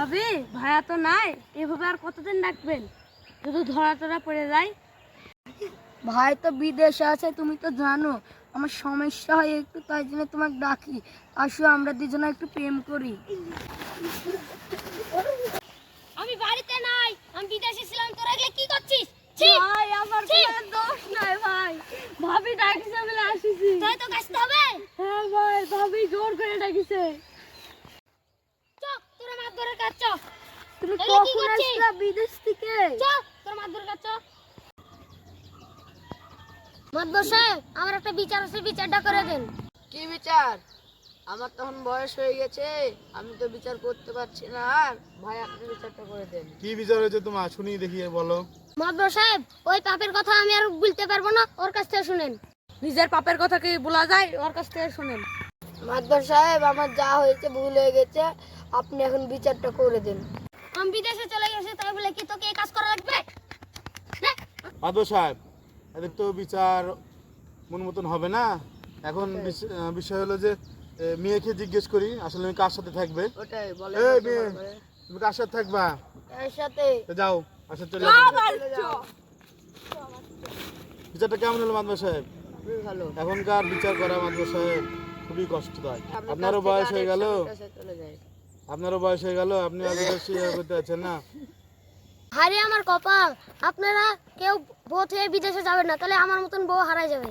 ভাবি ভাইয়া তো নাই, এভাবে আর কতদিন ডাকবেন? যদি ধরা টরা পড়ে যায়। ভাই তো বিদেশে আছে, তুমি তো জানো আমার সমস্যা হয় একটু, তাই জন্য তোমাকে ডাকি। আসো আমরা দুজনে একটু প্রেম করি। আমি বাড়িতে নাই, আমি বিদেশে ছিলাম। তোরা এগুলো কি করছিস? ভাই আমার কোনো দোষ নাই ভাই, ভাবি ডাকিছে বলে আসিছি। তাই তো কাশতে হবে। হ্যাঁ ভাই, ভাবি জোর করে ডাকিছে। চ তোরা মাছ ধরে কাছ। তুমি এগুলো কি কখন করছিস? আসলা বিদেশ থেকে? চ তোরা মাছ ধরে কাছ। মাদবর সাহেব, আমার একটা বিচার আছে, বিচারটা করে দেন। কি বিচার? আমার তখন বয়স হয়ে গেছে, আমি তো বিচার করতে পারছি না। আর ভাই আপনি বিচারটা করে দেন। কি বিচার হয়েছে তোমার, শুনি দেখি বলো। মাদবর সাহেব, ওই পাপের কথা আমি আর বলতে পারবো না, ওর কাছ থেকে শুনেন। নিজের পাপের কথা কি বলা যায়? ওর কাছ থেকে শুনেন। মাদবর সাহেব, আমার যা হয়েছে ভুল হয়ে গেছে, আপনি এখন বিচারটা করে দেন। আমি বিদেশে চলে গেছি, তাই বলে কি তোকে এই কাজ করা লাগবে? মাদবর সাহেব, এদের তো বিচার মন মতন হবে না। এখন বিষয় হলো যে মেয়েকে জিজ্ঞেস করি আসলে তুমি কার সাথে থাকবে। ওটাই বলে। এই মেয়ে, তুমি কার সাথে থাকবা? এর সাথে তো যাও, আচ্ছা চলে যাও। বিচারটা কেমন হলো মাদবর সাহেব? খুবই ভালো। এখনকার বিচার করা মাদবর সাহেব খুবই কষ্টদায়ক। আপনারও বয়স হয়ে গেল, চলে যায়। আপনারও বয়স হয়ে গেল, আপনি বিদেশি করতে আছেন না। হারে আমার কপাল, আপনারা কেউ বউ থেকে বিদেশে যাবেন না, তাহলে আমার মতন বউ হারাই যাবে।